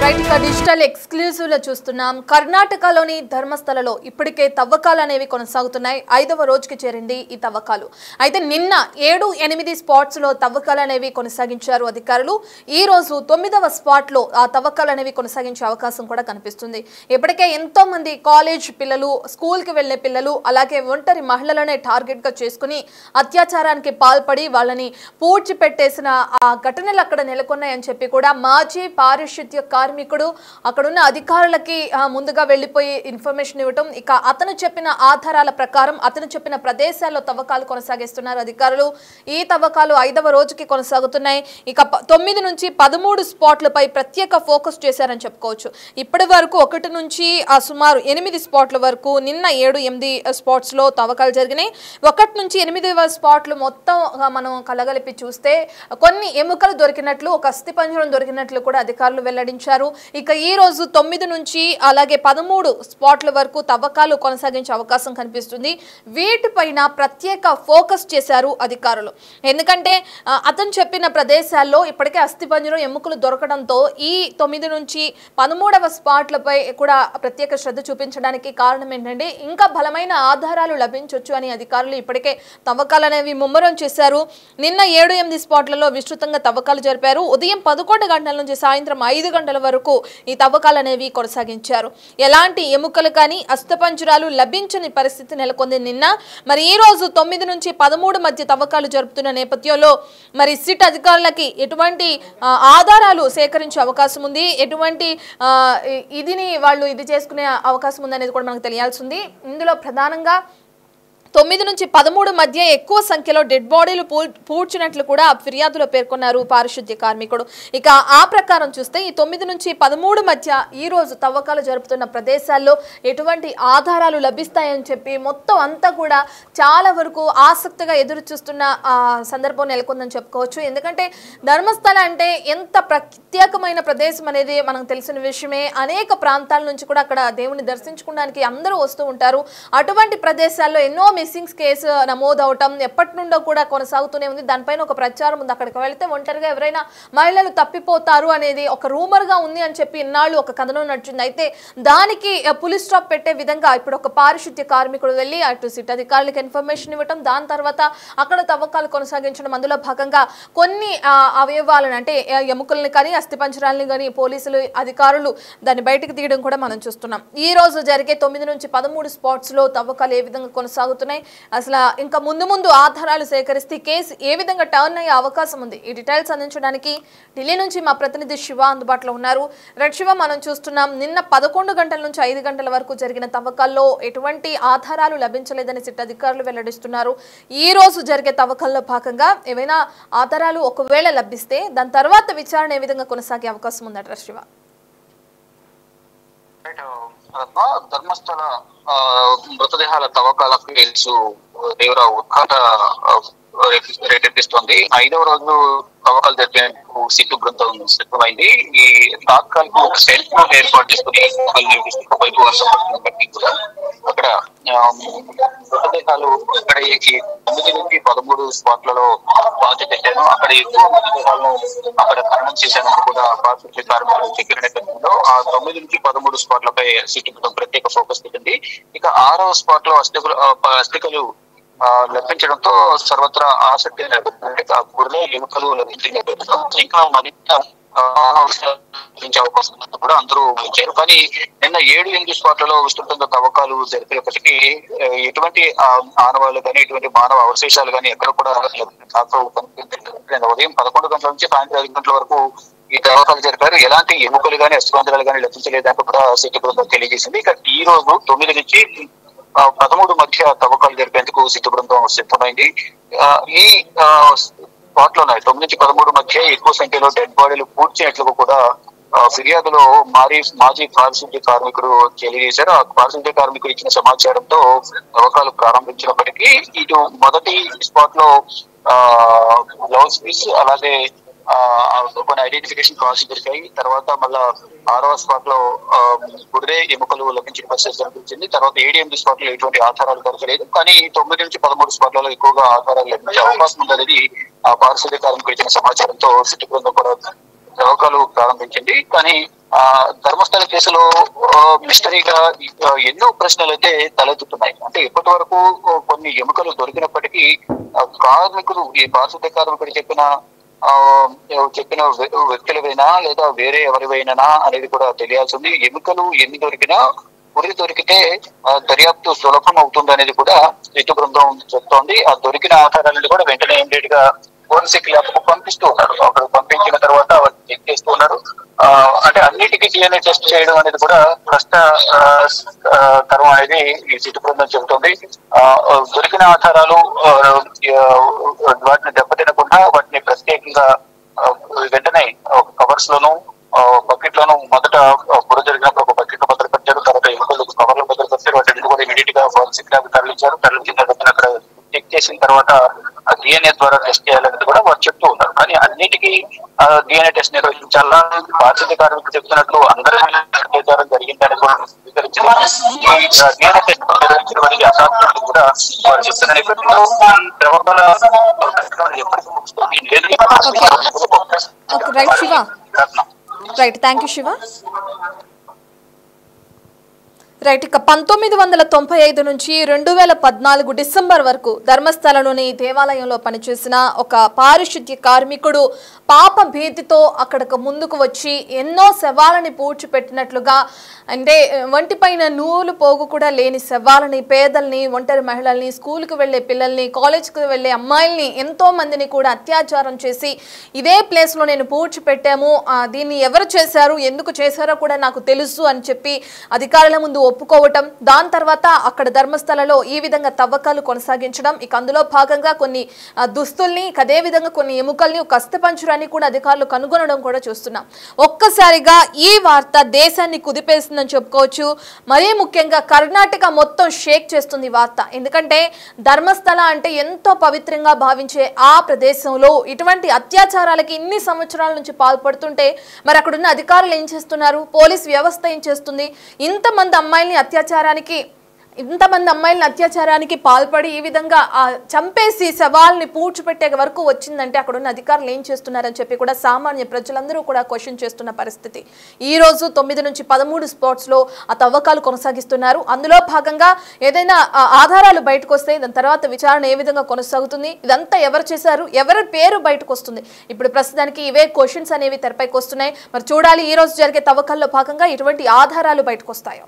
Right ఇక digital exclusive లో చూస్తున్నాం. కర్ణాటకలోని ధర్మస్థలలో ఇప్పటికే తవ్వకాలు అనేవి కొనసాగుతున్నాయి. 5వ రోజుకి చేరింది ఈ తవ్వకాలు. అయితే నిన్న 7-8 స్పాట్స్ లో తవ్వకాలు అనేవి కొనసాగించారు అధికారులు. ఈ రోజు 9వ స్పాట్ లో ఆ తవ్వకాలు అనేవి కొనసాగించే అవకాశం కూడా కనిపిస్తుంది. ఇప్పటికే ఎంతో మంది కాలేజ్ పిల్లలు, స్కూల్ కి వెళ్లే పిల్లలు, అలాగే ఒంటరి మహిళలనే టార్గెట్ గా చేసుకుని అత్యాచారానికి పాల్పడి వాళ్ళని పూడ్చిపెట్టేసిన ఆ ఘటనలు అక్కడ నెలకొన్నాయని చెప్పి కూడా మాజీ పారిశుద్ధ్య కార్మికుడు అక్కడున్న అధికారులకి ముందుగా వెళ్లిపోయి ఇన్ఫర్మేషన్ ఇవ్వటం, ఇక అతను చెప్పిన ఆధారాల ప్రకారం అతను చెప్పిన ప్రదేశాల్లో తవ్వకాలు కొనసాగిస్తున్నారు అధికారులు. ఈ తవ్వకాలు 5వ రోజుకి కొనసాగుతున్నాయి. ఇక 9 నుంచి 13 స్పాట్లపై ప్రత్యేక ఫోకస్ చేశారని చెప్పుకోవచ్చు. ఇప్పటి వరకు 1 నుంచి సుమారు 8 స్పాట్ల వరకు నిన్న 7-8 స్పాట్స్ లో తవ్వకాలు జరిగినాయి. 1 నుంచి 8వ స్పాట్లు మొత్తం మనం కలగలిపి చూస్తే కొన్ని ఎముకలు దొరికినట్లు, ఒక అస్థిపంజరం దొరికినట్లు కూడా అధికారులు వెల్లడించారు. ఇక ఈ రోజు 9 నుంచి అలాగే 13 స్పాట్ల వరకు తవ్వకాలు కొనసాగించే అవకాశం కనిపిస్తుంది. వీటిపైన ప్రత్యేక ఫోకస్ చేశారు అధికారులు. ఎందుకంటే అతను చెప్పిన ప్రదేశాల్లో ఇప్పటికే అస్థిపంజరం, ఎముకలు దొరకడంతో ఈ 9 నుంచి 13వ స్పాట్లపై కూడా ప్రత్యేక శ్రద్ధ చూపించడానికి కారణం ఏంటంటే ఇంకా బలమైన ఆధారాలు లభించవచ్చు అని అధికారులు ఇప్పటికే తవ్వకాలు అనేవి ముమ్మరం చేశారు. నిన్న 7-8 స్పాట్లలో విస్తృతంగా తవ్వకాలు జరిపారు. ఉదయం 11 గంటల నుంచి సాయంత్రం 5 గంటల వరకు ఈ తవ్వకాలు అనేవి కొనసాగించారు. ఎలాంటి ఎముకలు కానీ అస్థిపంజరాలు లభించని పరిస్థితి నెలకొంది నిన్న. మరి ఈ రోజు 9 నుంచి 13 మధ్య తవ్వకాలు జరుపుతున్న నేపథ్యంలో మరి సిట్ అధికారులకి ఎటువంటి ఆధారాలు సేకరించే అవకాశం ఉంది, ఎటువంటి వాళ్ళు చేసుకునే అవకాశం ఉంది అనేది కూడా మనకు తెలియాల్సి ఉంది. ఇందులో ప్రధానంగా 9 నుంచి 13 మధ్య ఎక్కువ సంఖ్యలో డెడ్ బాడీలు పూడ్చినట్లు కూడా ఫిర్యాదులో పేర్కొన్నారు పారిశుద్ధ్య కార్మికుడు. ఇక ఆ ప్రకారం చూస్తే ఈ 9 నుంచి 13 మధ్య ఈ రోజు తవ్వకాలు జరుపుతున్న ప్రదేశాల్లో ఎటువంటి ఆధారాలు లభిస్తాయని చెప్పి మొత్తం అంతా కూడా చాలా వరకు ఆసక్తిగా ఎదురు చూస్తున్న సందర్భం నెలకొందని చెప్పుకోవచ్చు. ఎందుకంటే ధర్మస్థల అంటే ఎంత ప్రత్యేకమైన ప్రదేశం అనేది మనకు తెలిసిన విషయమే. అనేక ప్రాంతాల నుంచి కూడా అక్కడ దేవుని దర్శించుకోవడానికి అందరూ వస్తూ ఉంటారు. అటువంటి ప్రదేశాల్లో ఎన్నో మిస్సింగ్స్ కేసు నమోదవటం ఎప్పటి నుండో కూడా కొనసాగుతూనే ఉంది. దానిపైన ఒక ప్రచారం ఉంది. అక్కడికి వెళితే ఒంటరిగా ఎవరైనా మహిళలు తప్పిపోతారు అనేది ఒక రూమర్ గా ఉంది అని చెప్పి ఇన్నాళ్ళు ఒక కథనం నడిచింది. అయితే దానికి పులి స్టాప్ పెట్టే విధంగా ఇప్పుడు ఒక పారిశుద్ధ్య కార్మికుడు వెళ్ళి అటు సిట్ అధికారులకు ఇన్ఫర్మేషన్ ఇవ్వటం, దాని తర్వాత అక్కడ తవ్వకాలు కొనసాగించడం, అందులో భాగంగా కొన్ని అవయవాలను అంటే ఎముకల్ని కానీ అస్థిపంజరాలని కానీ పోలీసులు అధికారులు దాన్ని బయటకు తీయడం కూడా మనం చూస్తున్నాం. ఈ రోజు జరిగే 9 నుంచి 13 స్పాట్స్ లో తవ్వకాలు ఏ విధంగా కొనసాగుతున్నాయి, అసలు ఇంకా ముందు ఆధారాలు సేకరిస్తే కేసు ఏ విధంగా టర్న్ అయ్యే అవకాశం ఉంది, ఈ డీటెయిల్స్ అందించడానికి ఢిల్లీ నుంచి మా ప్రతినిధి శివ అందుబాటులో ఉన్నారు. రెడ్ శివ, మనం చూస్తున్నాం నిన్న 11 గంటల నుంచి 5 గంటల వరకు జరిగిన తవ్వకాల్లో ఎటువంటి ఆధారాలు లభించలేదని సిట్ అధికారులు వెల్లడిస్తున్నారు. ఈ రోజు జరిగే తవ్వకాల్లో భాగంగా ఏవైనా ఆధారాలు ఒకవేళ లభిస్తే దాని తర్వాత విచారణ ఏ విధంగా కొనసాగే అవకాశం ఉందట రెడ్ శివ? ధర్మస్థల మృతదేహాల తవ్వకాల కేసు తీవ్ర ఉత్కంఠ రేకెత్తిస్తోంది. 5వ రోజు తవ్వకాలు జరిపేందుకు సిట్టు బృందం సిద్ధమైంది. ఈ తాత్కాలిక ఒక సెల్ఫ్ ఏర్పాటు చేసుకుని అక్కడ మృతదేహాలు ఇక్కడ 9 నుంచి 13 స్పాట్లలో పాతి పెట్టారు. అక్కడ ఎక్కువ మృతదేహాలను అక్కడ ఖననం చేశారని కూడా పారిశుద్ధ్య కార్మికులు చెప్పిన నేపథ్యంలో ఆ 9 నుంచి 13 స్పాట్లపై సిట్టు బృందం ప్రత్యేక ఫోకస్ పెట్టింది. ఇక 6వ స్పాట్ లో అస్థికలు లభించడంతో సర్వత్రా ఆసక్తి నెలకొంది. ఎముకలు లభించే నేపథ్యంలో ఇంకా మరింత అవకాశం కూడా అందరూ ఇచ్చారు. కానీ నిన్న 7-8 స్పాట్లలో విస్తృతంగా తవ్వకాలు జరిపేప్పటికీ ఎటువంటి ఆనవాళ్లు కానీ ఎటువంటి మానవ అవశేషాలు కానీ ఎక్కడ కూడా ఉదయం 11 గంటల నుంచి సాయంత్రం 5 గంటల వరకు ఈ తవ్వకాలు జరిపారు. ఎలాంటి ఎముకలు కానీ అస్థిపంజరాలు కానీ లభించలేదంటూ కూడా సిట్టు బృందం తెలియజేసింది. ఇక ఈ రోజు 9 నుంచి 13 మధ్య తవ్వకాలు జరిపేందుకు సిట్టు బృందం సిద్ధమైంది. ఈ స్పాట్ లో 9 నుంచి 13 మధ్య ఎక్కువ సంఖ్యలో డెడ్ బాడీలు పూడ్చినట్లు కూడా ఫిర్యాదులో మాజీ పారిశుద్ధ్య కార్మికుడు తెలియజేశారు. ఆ పారిశుద్ధ్య కార్మికుడు ఇచ్చిన సమాచారంతో తవ్వకాలు ప్రారంభించినప్పటికీ ఇటు మొదటి స్పాట్ లో గ్లౌస్ పీస్ అలాగే కొన్ని ఐడెంటిఫికేషన్ కాల్స్ దొరికాయి. తర్వాత మళ్ళా 6వ స్పాట్ లో గుర్రే ఎముకలు లభించిన పరిస్థితి కనిపించింది. తర్వాత 7-8 స్పాట్ లో ఎటువంటి ఆధారాలు దొరకలేదు. కానీ 9 నుంచి 13 స్పాట్లలో ఎక్కువగా ఆధారాలు లభించే అవకాశం ఉందనేది ఆ పారిశుద్ధ్య కార్మికులు ఇచ్చిన సమాచారంతో సిట్టు బృందం కూడా తవ్వకాలు ప్రారంభించింది. కానీ ధర్మస్థల కేసులో మిస్టరీగా ఎన్నో ప్రశ్నలు అయితే తలెత్తుతున్నాయి. అంటే ఇప్పటి వరకు కొన్ని ఎముకలు దొరికినప్పటికీ కార్మికులు, ఈ బాధిత కార్మికుడు చెప్పిన వ్యక్తులవైనా లేదా వేరే ఎవరివైనా అనేది కూడా తెలియాల్సింది. ఎముకలు ఎన్ని దొరికినా ఉరి దొరికితే దర్యాప్తు సులభం అవుతుంది అనేది కూడా సిట్టు బృందం చెప్తోంది. ఆ దొరికిన ఆధారాలను కూడా వెంటనే ఇమ్మీడియట్ గా ఫోరెన్సిక్ ల్యాబ్ కు పంపిస్తూ ఉన్నారు. అక్కడ పంపించిన తర్వాత వాటిని చెక్ చేస్తూ ఉన్నారు. అంటే అన్నిటికీ DNA టెస్ట్ చేయడం అనేది కూడా కష్టతరం అనేది ఈ సిట్టు బృందం చెబుతోంది. దొరికిన ఆధారాలు వాటిని దెబ్బతినకుండా వాటిని ప్రత్యేకంగా వెంటనే కవర్స్ లోను బకెట్ లోను మొదట బుర్ర జరిగినప్పుడు ఒక బకెట్ లో భద్రపరిచారు. తర్వాత ఎముకలు కవర్లు భద్రపరిచారు. వాటి కూడా ఇమీడియట్ గా ఫోరెన్సిక్ ల్యాబ్ తరలించారు. తరలించిన తర్వాత అక్కడ చెక్ చేసిన తర్వాత DNA ద్వారా టెస్ట్ చేయాలనేది కూడా వారు చెప్తూ ఉన్నారు. కానీ అన్నిటికీ DNA టెస్ట్ నిర్వహించాలా, బాధిత కార్మికులు చెప్తున్నట్లు అందరి అత్యాచారం జరిగిందని కూడా స్వీకరించారు. DNA టెస్ట్ నిర్వహించడం అనేది అసాధ్యం కూడా వారు చెప్తున్న నేపథ్యంలో right, thank you Shiva. Right, ఇక 1995 నుంచి 2014 డిసెంబర్ వరకు ధర్మస్థలలోని దేవాలయంలో పనిచేసిన ఒక పారిశుద్ధ్య కార్మికుడు పాప భీతితో అక్కడికి ముందుకు వచ్చి ఎన్నో శవాలని పూడ్చిపెట్టినట్లుగా, అంటే వంటిపైన నూలు పోగు కూడా లేని శవాలని, పేదల్ని, ఒంటరి మహిళల్ని, స్కూల్కి వెళ్లే పిల్లల్ని, కాలేజ్కి వెళ్లే అమ్మాయిల్ని ఎంతో మందిని కూడా అత్యాచారం చేసి ఇదే ప్లేస్లో నేను పూడ్చిపెట్టాము, దీన్ని ఎవరు చేశారు, ఎందుకు చేశారో కూడా నాకు తెలుసు అని చెప్పి అధికారుల ముందు ఒప్పుకోవటం, దాని తర్వాత అక్కడ ధర్మస్థలలో ఈ విధంగా తవ్వకాలు కొనసాగించడం, ఇక అందులో భాగంగా కొన్ని దుస్తుల్ని, అదే విధంగా కొన్ని ఎముకల్ని, ఒక అస్థిపంజరాన్ని కూడా అధికారులు కనుగొనడం కూడా చూస్తున్నాం. ఒక్కసారిగా ఈ వార్త దేశాన్ని కుదిపేస్తుందని చెప్పుకోవచ్చు. మరీ ముఖ్యంగా కర్ణాటక మొత్తం షేక్ చేస్తుంది వార్త. ఎందుకంటే ధర్మస్థల అంటే ఎంతో పవిత్రంగా భావించే ఆ ప్రదేశంలో ఇటువంటి అత్యాచారాలకి ఇన్ని సంవత్సరాల నుంచి పాల్పడుతుంటే మరి అక్కడున్న అధికారులు ఏం చేస్తున్నారు, పోలీస్ వ్యవస్థ ఏం చేస్తుంది? ఇంతమంది అత్యాచారానికి పాల్పడి ఈ విధంగా చంపేసి శవాల్ని పూడ్చిపెట్టే వరకు వచ్చిందంటే అక్కడున్న అధికారులు ఏం చేస్తున్నారని చెప్పి కూడా సామాన్య ప్రజలందరూ కూడా క్వశ్చన్ చేస్తున్న పరిస్థితి. ఈ రోజు 9 నుంచి 13 స్పాట్స్ లో ఆ తవ్వకాలు కొనసాగిస్తున్నారు. అందులో భాగంగా ఏదైనా ఆధారాలు బయటకు వస్తే దాని తర్వాత విచారణ ఏ విధంగా కొనసాగుతుంది, ఇదంతా ఎవరు చేశారు, ఎవరి పేరు బయటకు వస్తుంది. ఇప్పుడు ప్రస్తుతానికి ఇవే క్వశ్చన్స్ అనేవి తెరపైకి వస్తున్నాయి. మరి చూడాలి ఈ రోజు జరిగే తవ్వకాల్లో భాగంగా ఎటువంటి ఆధారాలు బయటకు వస్తాయో.